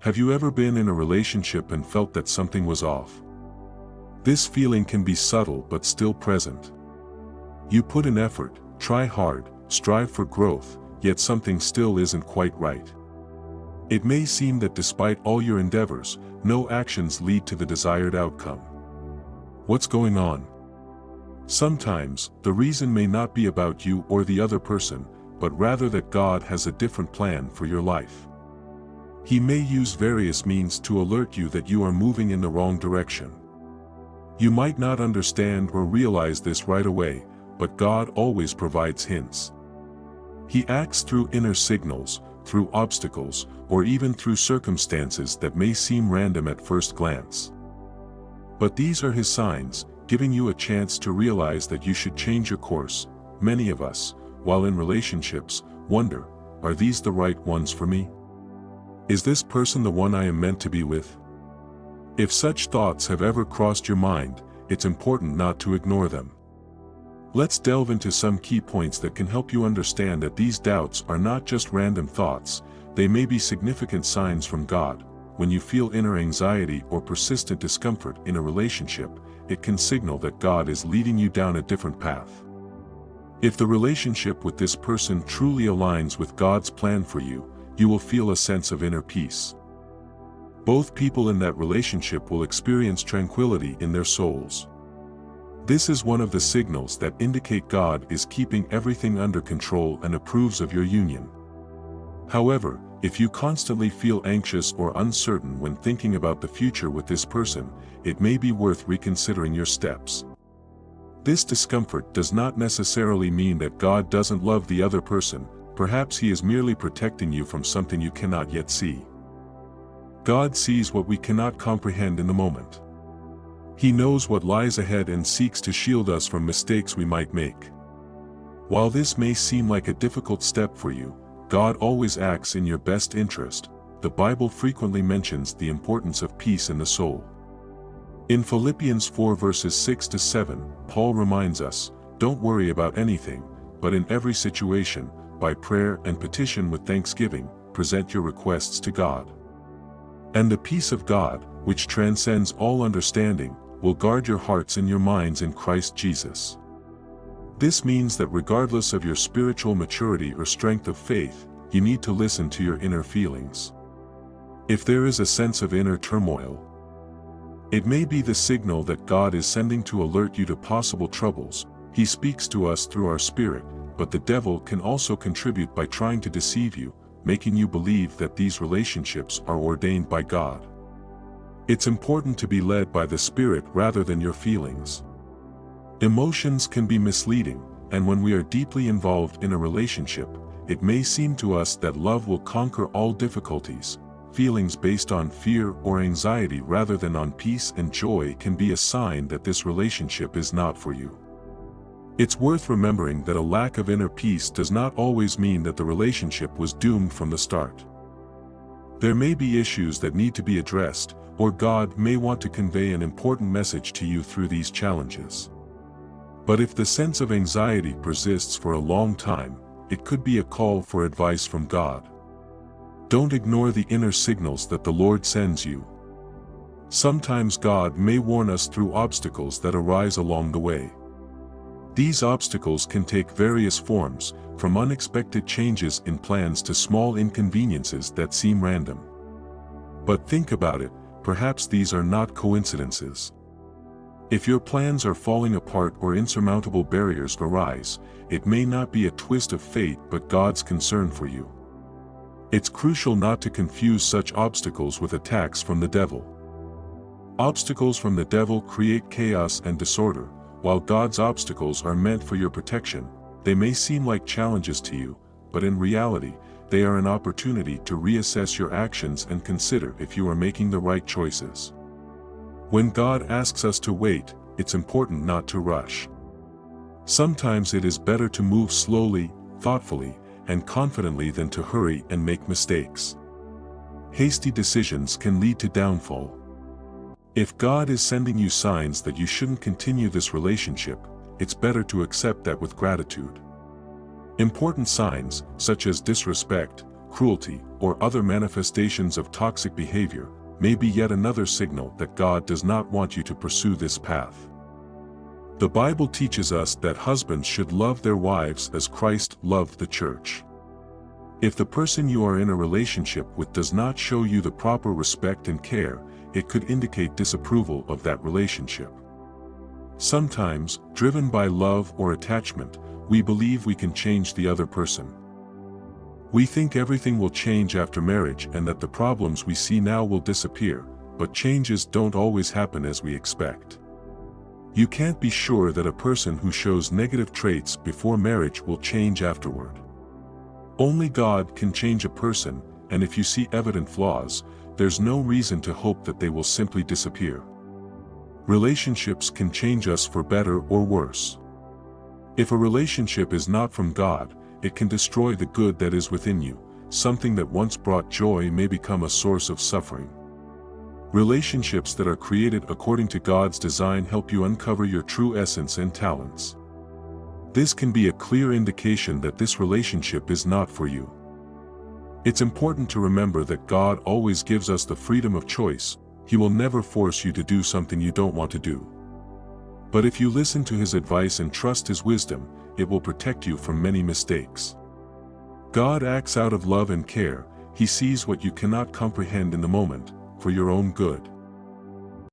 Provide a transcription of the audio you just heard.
Have you ever been in a relationship and felt that something was off? This feeling can be subtle but still present. You put in effort, try hard, strive for growth, yet something still isn't quite right. It may seem that despite all your endeavors, no actions lead to the desired outcome. What's going on? Sometimes, the reason may not be about you or the other person, but rather that God has a different plan for your life. He may use various means to alert you that you are moving in the wrong direction. You might not understand or realize this right away, but God always provides hints. He acts through inner signals, through obstacles, or even through circumstances that may seem random at first glance. But these are His signs, giving you a chance to realize that you should change your course. Many of us, while in relationships, wonder, are these the right ones for me? Is this person the one I am meant to be with? If such thoughts have ever crossed your mind, it's important not to ignore them. Let's delve into some key points that can help you understand that these doubts are not just random thoughts, they may be significant signs from God. When you feel inner anxiety or persistent discomfort in a relationship, it can signal that God is leading you down a different path. If the relationship with this person truly aligns with God's plan for you, you will feel a sense of inner peace. Both people in that relationship will experience tranquility in their souls. This is one of the signals that indicate God is keeping everything under control and approves of your union. However, if you constantly feel anxious or uncertain when thinking about the future with this person, it may be worth reconsidering your steps. This discomfort does not necessarily mean that God doesn't love the other person, perhaps He is merely protecting you from something you cannot yet see. God sees what we cannot comprehend in the moment. He knows what lies ahead and seeks to shield us from mistakes we might make. While this may seem like a difficult step for you, God always acts in your best interest. The Bible frequently mentions the importance of peace in the soul. In Philippians 4 verses 6-7, Paul reminds us, "Don't worry about anything, but in every situation, by prayer and petition with thanksgiving, present your requests to God. And the peace of God, which transcends all understanding, will guard your hearts and your minds in Christ Jesus." This means that regardless of your spiritual maturity or strength of faith, you need to listen to your inner feelings. If there is a sense of inner turmoil, it may be the signal that God is sending to alert you to possible troubles. He speaks to us through our spirit, but the devil can also contribute by trying to deceive you, making you believe that these relationships are ordained by God. It's important to be led by the Spirit rather than your feelings. Emotions can be misleading, and when we are deeply involved in a relationship, it may seem to us that love will conquer all difficulties. Feelings based on fear or anxiety rather than on peace and joy can be a sign that this relationship is not for you. It's worth remembering that a lack of inner peace does not always mean that the relationship was doomed from the start. There may be issues that need to be addressed, or God may want to convey an important message to you through these challenges. But if the sense of anxiety persists for a long time, it could be a call for advice from God. Don't ignore the inner signals that the Lord sends you. Sometimes God may warn us through obstacles that arise along the way. These obstacles can take various forms, from unexpected changes in plans to small inconveniences that seem random. But think about it, perhaps these are not coincidences. If your plans are falling apart or insurmountable barriers arise, it may not be a twist of fate but God's concern for you. It's crucial not to confuse such obstacles with attacks from the devil. Obstacles from the devil create chaos and disorder, while God's obstacles are meant for your protection. They may seem like challenges to you, but in reality, they are an opportunity to reassess your actions and consider if you are making the right choices. When God asks us to wait, it's important not to rush. Sometimes it is better to move slowly, thoughtfully, and confidently than to hurry and make mistakes. Hasty decisions can lead to downfall. If God is sending you signs that you shouldn't continue this relationship, it's better to accept that with gratitude. Important signs, such as disrespect, cruelty, or other manifestations of toxic behavior, may be yet another signal that God does not want you to pursue this path. The Bible teaches us that husbands should love their wives as Christ loved the church. If the person you are in a relationship with does not show you the proper respect and care, it could indicate disapproval of that relationship. Sometimes, driven by love or attachment, we believe we can change the other person. We think everything will change after marriage and that the problems we see now will disappear, but changes don't always happen as we expect. You can't be sure that a person who shows negative traits before marriage will change afterward. Only God can change a person, and if you see evident flaws, there's no reason to hope that they will simply disappear. Relationships can change us for better or worse. If a relationship is not from God, it can destroy the good that is within you. Something that once brought joy may become a source of suffering. Relationships that are created according to God's design help you uncover your true essence and talents. This can be a clear indication that this relationship is not for you. It's important to remember that God always gives us the freedom of choice. He will never force you to do something you don't want to do. But if you listen to His advice and trust His wisdom, it will protect you from many mistakes. God acts out of love and care. He sees what you cannot comprehend in the moment, for your own good.